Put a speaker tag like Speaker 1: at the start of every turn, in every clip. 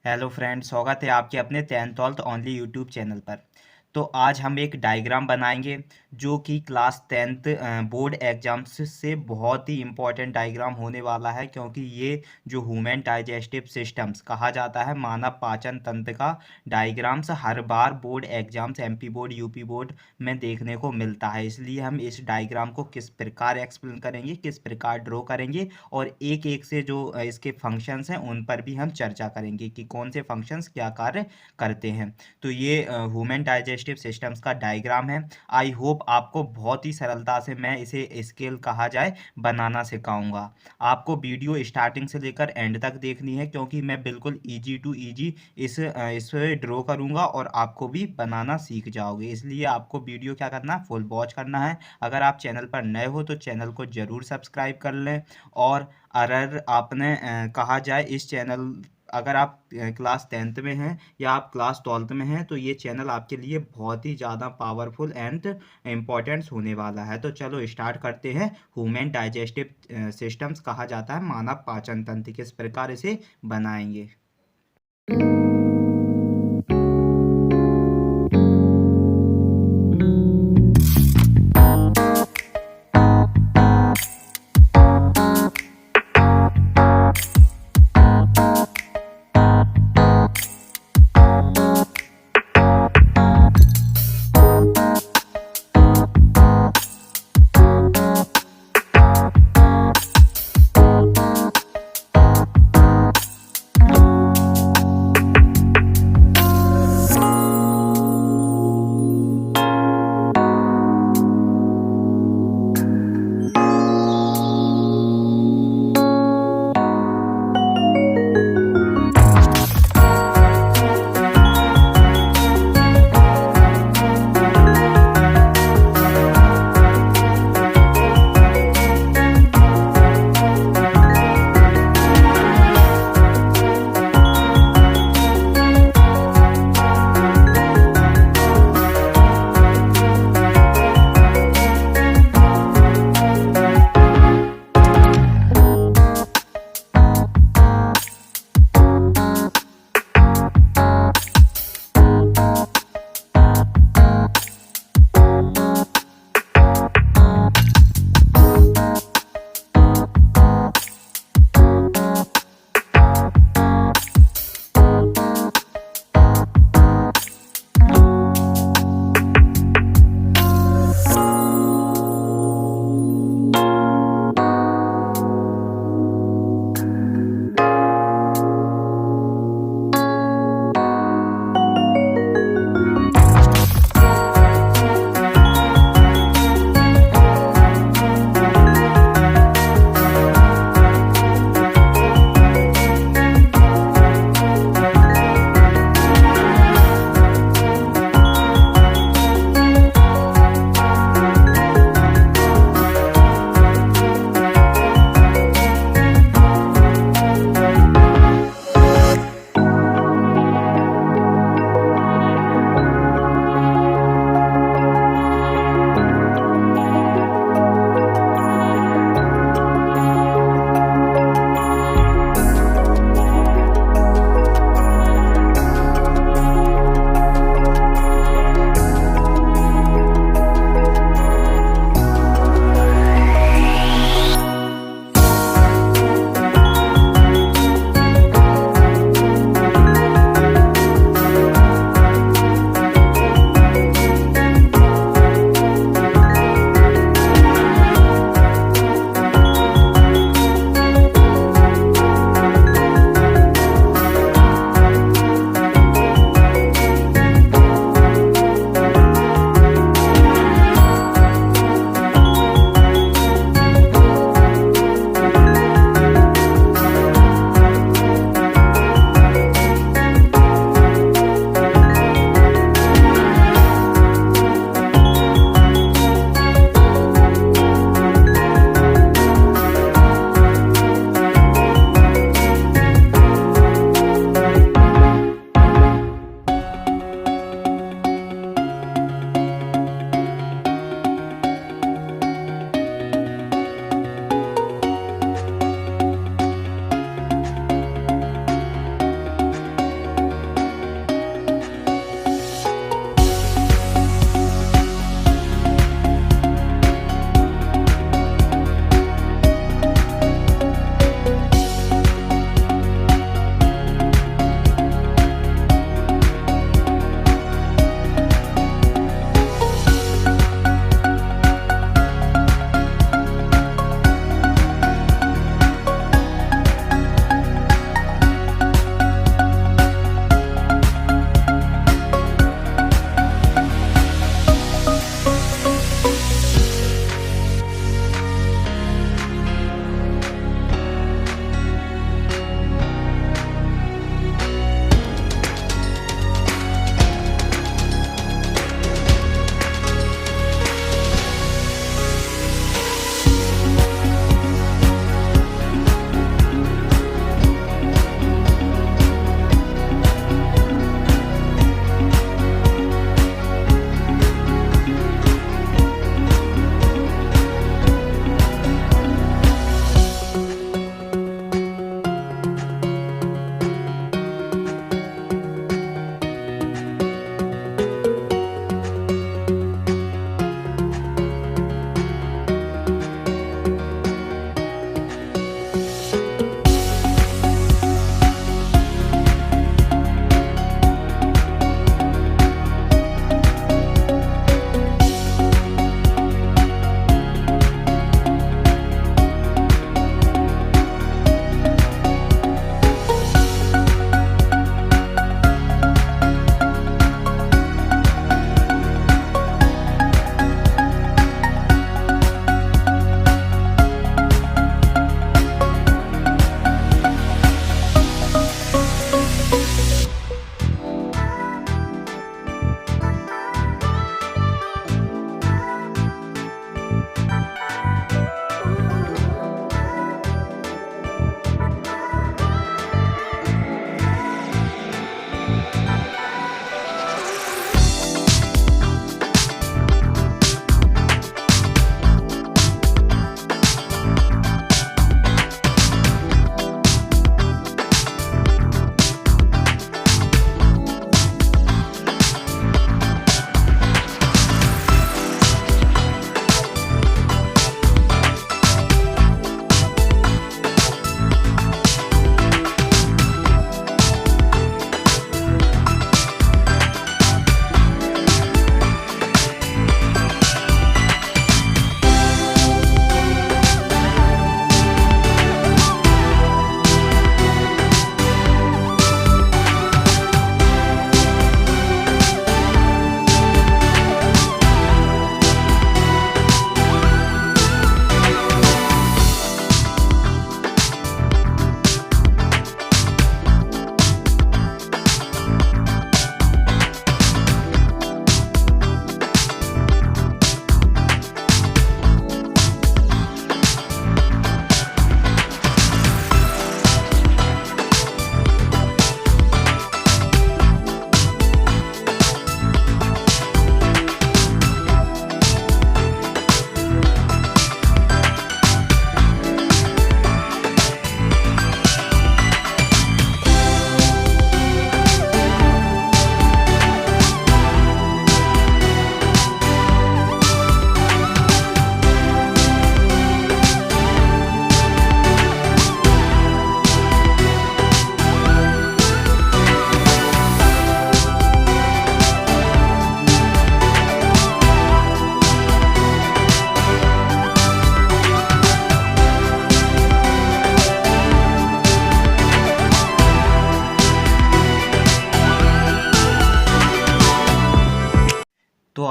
Speaker 1: Hello friends, स्वागत है आपके अपने 10th ओनली यूट्यूब चैनल पर। तो आज हम एक डायग्राम बनाएंगे जो कि क्लास 10th बोर्ड एग्जाम्स से बहुत ही इम्पोर्टेंट डायग्राम होने वाला है, क्योंकि ये जो ह्यूमन डाइजेस्टिव सिस्टम्स कहा जाता है, मानव पाचन तंत्र का डायग्राम्स हर बार board exams MP board UP board में देखने को मिलता है। इसलिए हम इस डायग्राम को किस प्रकार एक्सप्लेन करेंगे, किस प्रकार ड्रॉ करेंगे और एक एक से जो इसके फंक्शंस हैं उन पर भी हम चर्चा करेंगे कि कौन से फंक्शंस क्या कार्य करते हैं। तो ये ह्यूमन डाइजेस्टिव सिस्टम्स का डायग्राम है। आई होप आपको बहुत ही सरलता से मैं इसे स्केल कहा जाए बनाना सिखाऊंगा। आपको वीडियो स्टार्टिंग से लेकर एंड तक देखनी है, क्योंकि मैं बिल्कुल इजी टू इजी इसे ड्रॉ करूंगा और आपको भी बनाना सीख जाओगे। इसलिए आपको वीडियो क्या करना है, फुल वॉच करना है। अगर आप चैनल पर नए हो तो चैनल को ज़रूर सब्सक्राइब कर लें। और अगर आपने कहा जाए इस चैनल, अगर आप क्लास 10th में हैं या आप क्लास 12th में हैं तो ये चैनल आपके लिए बहुत ही ज़्यादा पावरफुल एंड इम्पोर्टेंस होने वाला है। तो चलो स्टार्ट करते हैं। ह्यूमन डाइजेस्टिव सिस्टम्स कहा जाता है मानव पाचन तंत्र, किस प्रकार इसे बनाएंगे।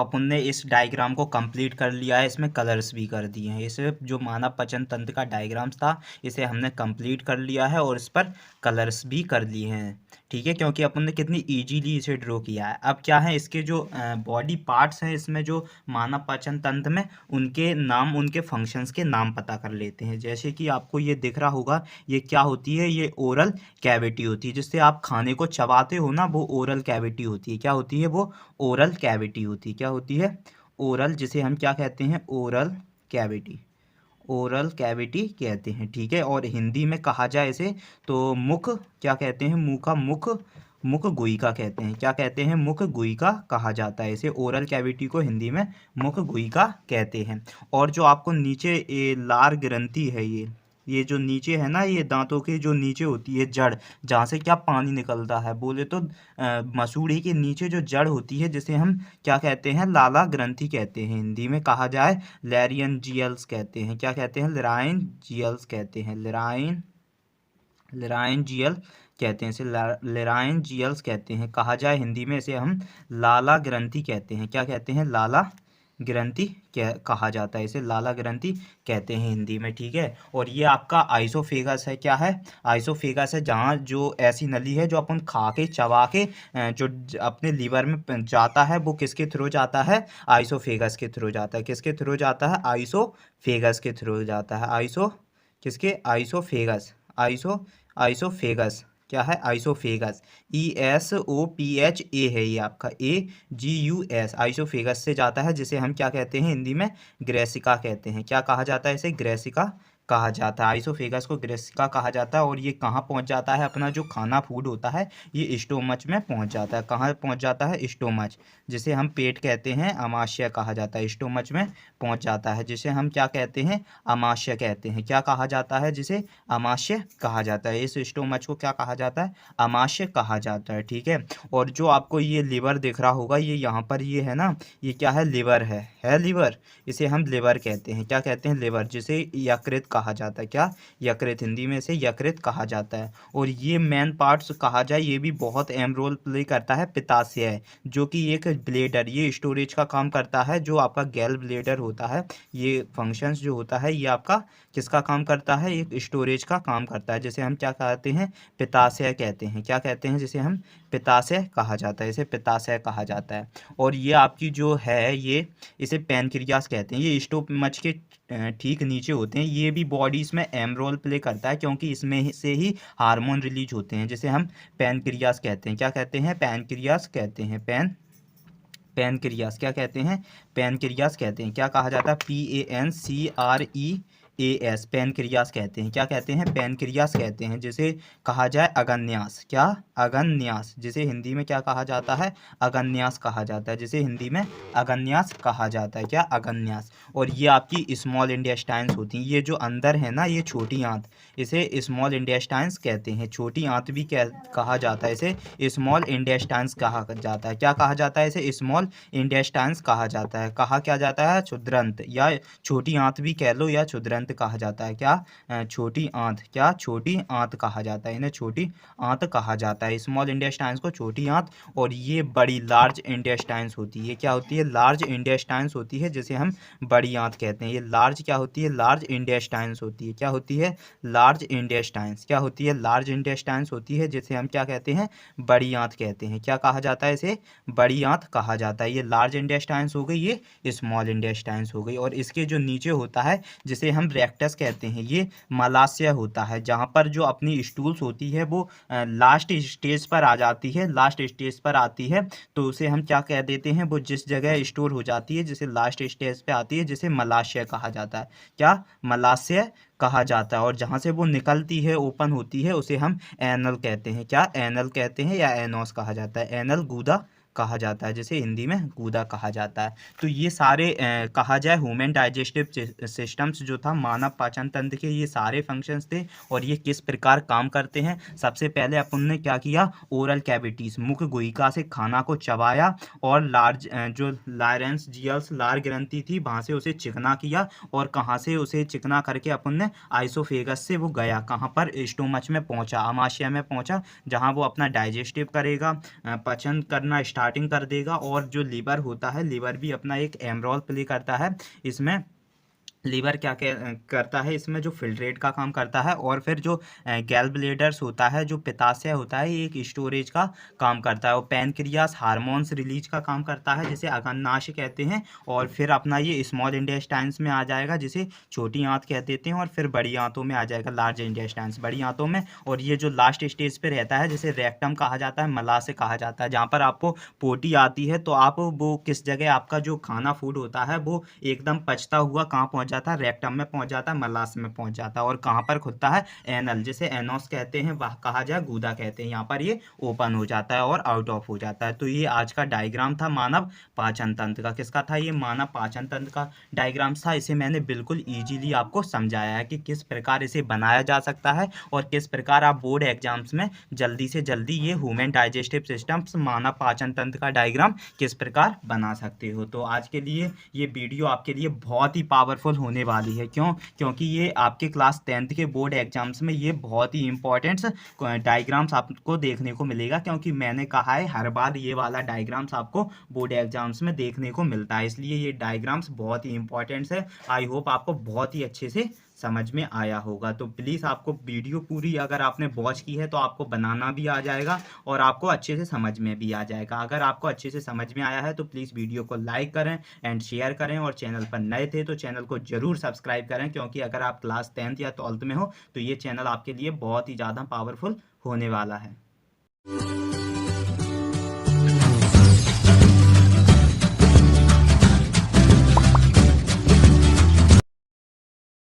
Speaker 1: अपन ने इस डायग्राम को कंप्लीट कर लिया है, इसमें कलर्स भी कर दिए हैं। इसे जो मानव पाचन तंत्र का डायग्राम्स था इसे हमने कंप्लीट कर लिया है और इस पर कलर्स भी कर लिए हैं, ठीक है, क्योंकि अपन ने कितनी इजीली इसे ड्रॉ किया है। अब क्या है, इसके जो बॉडी पार्ट्स हैं इसमें जो मानव पाचन तंत्र में, उनके नाम, उनके फंक्शंस के नाम पता कर लेते हैं। जैसे कि आपको ये दिख रहा होगा, ये क्या होती है, ये ओरल कैविटी होती है, जिससे आप खाने को चबाते हो ना, वो ओरल कैविटी होती है। क्या होती है वो? ओरल कैविटी होती है। क्या होती है? ओरल, जिसे हम क्या कहते हैं? Oral cavity. ओरल कैविटी कहते हैं, ठीक है। और हिंदी में कहा जाए इसे तो मुख, क्या कहते हैं? मुंह का मुख, मुख गुहिका कहते हैं। क्या कहते हैं? मुख गुहिका कहा जाता है इसे। ओरल कैविटी को हिंदी में मुख गुहिका कहते हैं। और जो आपको नीचे ये लार ग्रंथि है, ये जो नीचे है ना, ये दांतों के जो नीचे होती है जड़, जहाँ से क्या पानी निकलता है, बोले तो मसूड़े के नीचे जो जड़ होती है, जिसे हम क्या कहते हैं? लाला ग्रंथि कहते हैं। हिंदी में कहा जाए लैरियनजियल्स कहते हैं। क्या कहते हैं? लराइनजियल्स कहते हैं। लराइनजियल कहते हैं इसे, लराइनजियल्स कहते हैं। कहा जाए हिंदी में इसे हम लाला ग्रंथि कहते हैं। क्या कहते हैं? लाला ग्रंथि कहा जाता है इसे, लाला ग्रंथि कहते हैं हिंदी में, ठीक है। और ये आपका आइसोफेगस है। क्या है? आइसोफेगस है, जहाँ जो ऐसी नली है जो अपन खा के चबा के जो अपने लीवर में जाता है, वो किसके थ्रू जाता है? आइसोफेगस के थ्रू जाता है। किसके थ्रू जाता है? आइसोफेगस के थ्रू जाता है। किसके? आइसोफेगस। आइसोफेगस। क्या है? आइसोफेगस। ESOPHA है ये आपका, AGUS। आइसोफेगस से जाता है, जिसे हम क्या कहते हैं हिंदी में? ग्रेसिका कहते हैं। क्या कहा जाता है इसे? ग्रेसिका कहा जाता है। आइसोफेगस को ग्रेसिका कहा जाता है। और ये कहाँ पहुँच जाता है? अपना जो खाना फूड होता है ये स्टोमच में पहुँच जाता है। कहाँ पहुँच जाता है? स्टोमच, जिसे हम पेट कहते हैं, अमाशय कहा जाता है। स्टोमच में पहुँच जाता है, जिसे हम क्या कहते हैं? अमाशय कहते हैं। क्या कहा जाता है? जिसे अमाशय कहा जाता है। इस स्टोमच को क्या कहा जाता है? अमाशय कहा जाता है, ठीक है। और जो आपको ये लिवर दिख रहा होगा, ये यहाँ पर ये है ना, ये क्या है? लिवर है लिवर। इसे हम लिवर कहते हैं। क्या कहते हैं? लिवर, जिसे यकृत कहा जाता है। क्या? यकृत। हिंदी में इसे यकृत कहा जाता है। और ये मेन पार्ट्स कहा जाए, ये भी बहुत अहम रोल प्ले करता है पित्ताशय, जो कि एक ब्लेडर, ये स्टोरेज का काम करता है। जो आपका गैल ब्लेडर होता है, ये फंक्शंस जो होता है, ये आपका किसका काम करता है? एक स्टोरेज का काम करता है, जिसे हम क्या कहते हैं? पित्ताशय कहते हैं। क्या कहते हैं? जिसे हम पित्ताशय कहा जाता है। इसे पित्ताशय कहा जाता है। और ये आपकी जो है, ये इसे पैनक्रियास कहते हैं। ये स्टोमच के ठीक नीचे होते हैं। ये भी बॉडीज में अहम रोल प्ले करता है, क्योंकि इसमें से ही हार्मोन रिलीज होते हैं, जिसे हम पैनक्रियास कहते हैं। क्या कहते हैं? पैनक्रियास कहते हैं। पैनक्रियास। क्या कहते हैं? पैनक्रियास कहते हैं। क्या कहा जाता है? PANCREAS, पैनक्रियास कहते हैं। क्या कहते हैं? पैनक्रियास कहते हैं। जिसे कहा जाए अगन्यास। क्या? अगन्यास, जिसे हिंदी में क्या कहा जाता है? अगन्यास कहा जाता है। जिसे हिंदी में अगन्यास कहा जाता है। क्या? अगन्यास। और ये आपकी स्मॉल इंटेस्टाइन्स होती हैं। ये जो अंदर है ना, ये छोटी आंत, इसे स्मॉल इंटेस्टाइन्स कहते हैं। छोटी आंत भी कहा जाता है इसे, स्मॉल इंटेस्टाइन्स कहा जाता है। क्या कहा जाता है इसे? स्मॉल इंटेस्टाइन्स कहा जाता है। कहा क्या जाता है? क्षुद्रांत, या छोटी आंत भी कह लो, या क्षुद्रांत कहा जाता है। क्या? छोटी आंत। क्या? छोटी आंत कहा जाता है। इन्हें छोटी आंत कहा जाता है। स्मॉल इंटेस्टाइन्स को छोटी आंत। और ये बड़ी लार्ज इंटेस्टाइन्स होती है। क्या होती है? लार्ज इंटेस्टाइन्स होती है, जिसे हम बड़ी आंत कहते हैं। ये लार्ज क्या होती है? लार्ज इंटेस्टाइन्स होती है। क्या होती है? Large intestines. क्या होती है? लार्ज इंटेस्टाइन्स होती है, जिसे हम क्या कहते हैं? बड़ी आंत कहते हैं। क्या कहा जाता है इसे? बड़ी आंत कहा जाता है। ये लार्ज इंटेस्टाइन्स हो गई, ये स्मॉल इंटेस्टाइन्स हो गई। और इसके जो नीचे होता है, जिसे हम रेक्टस कहते हैं, ये मलाशय होता है, जहाँ पर जो अपनी स्टूल्स होती है वो लास्ट स्टेज पर आ जाती है। लास्ट स्टेज पर आती है तो उसे हम क्या कह देते हैं? वो जिस जगह स्टोर हो जाती है, जिसे लास्ट स्टेज पे आती है, जिसे मलाशय कहा जाता है। क्या? मलाशय कहा जाता है। और जहाँ से वो निकलती है, ओपन होती है, उसे हम एनल कहते हैं। क्या? एनल कहते हैं, या एनोस कहा जाता है। एनल, गूदा कहा जाता है, जिसे हिंदी में गूदा कहा जाता है। तो ये सारे कहा जाए ह्यूमन डाइजेस्टिव सिस्टम्स जो था, मानव पाचन तंत्र के, ये सारे फंक्शंस थे। और ये किस प्रकार काम करते हैं? सबसे पहले अपन ने क्या किया? ओरल कैविटीज, मुख गुहिका से खाना को चबाया, और लार्ज जो लारेंजियल्स, लार ग्रंथि थी, वहाँ से उसे चिकना किया। और कहाँ से उसे चिकना करके अपन ने आइसोफेगस से वो गया कहाँ पर? स्टोमच में पहुँचा, अमाशय में पहुँचा, जहाँ वो अपना डाइजेस्टिव करेगा, पचन करना स्टार्ट स्टार्टिंग कर देगा। और जो लीवर होता है, लीवर भी अपना एक अहम रोल प्ले करता है इसमें। लीवर क्या करता है इसमें, जो फिल्ट्रेट का काम करता है। और फिर जो गैल ब्लेडर्स होता है, जो पित्ताशय होता है, ये एक स्टोरेज का काम करता है। और पैनक्रियास हार्मोन्स रिलीज का काम करता है, जिसे अग्नाशय कहते हैं। और फिर अपना ये स्मॉल इंटेस्टाइन्स में आ जाएगा, जिसे छोटी आंत कह देते हैं। और फिर बड़ी आंतों में आ जाएगा, लार्ज इंटेस्टाइन्स, बड़ी आंतों में। और ये जो लास्ट स्टेज पे रहता है, जिसे रेक्टम कहा जाता है, मलाशय कहा जाता है, जहाँ पर आपको पोटी आती है। तो आप वो किस जगह आपका जो खाना फूड होता है वो एकदम पचता हुआ कहाँ पहुँच जाता है, रेक्टम में पहुँच जाता है, मलाशय में पहुँच जाता है। और कहाँ पर खुलता है, एनल, जिसे एनोस कहते हैं, वह कहा जाए गूदा कहते हैं। यहाँ पर ये ओपन हो जाता है और आउट ऑफ हो जाता है। तो ये आज का डायग्राम था मानव पाचन तंत्र का। किसका था ये? मानव पाचन तंत्र का डायग्राम था। इसे मैंने बिल्कुल ईजिली आपको समझाया है कि किस प्रकार इसे बनाया जा सकता है और किस प्रकार आप बोर्ड एग्जाम्स में जल्दी से जल्दी ये ह्यूमन डाइजेस्टिव सिस्टम, मानव पाचन तंत्र का डायग्राम किस प्रकार बना सकते हो। तो आज के लिए ये वीडियो आपके लिए बहुत ही पावरफुल होने वाली है। क्यों? क्योंकि ये आपके क्लास 10th के बोर्ड एग्जाम्स में ये बहुत ही इंपॉर्टेंट डायग्राम्स आपको देखने को मिलेगा। क्योंकि मैंने कहा है हर बार ये वाला डायग्राम्स आपको बोर्ड एग्जाम्स में देखने को मिलता है, इसलिए ये डायग्राम्स बहुत ही इंपॉर्टेंट है। आई होप आपको बहुत ही अच्छे से समझ में आया होगा। तो प्लीज़ आपको वीडियो पूरी अगर आपने वॉच की है तो आपको बनाना भी आ जाएगा और आपको अच्छे से समझ में भी आ जाएगा। अगर आपको अच्छे से समझ में आया है तो प्लीज़ वीडियो को लाइक करें एंड शेयर करें। और चैनल पर नए थे तो चैनल को ज़रूर सब्सक्राइब करें, क्योंकि अगर आप क्लास 10th या 12th में हो तो ये चैनल आपके लिए बहुत ही ज़्यादा पावरफुल होने वाला है।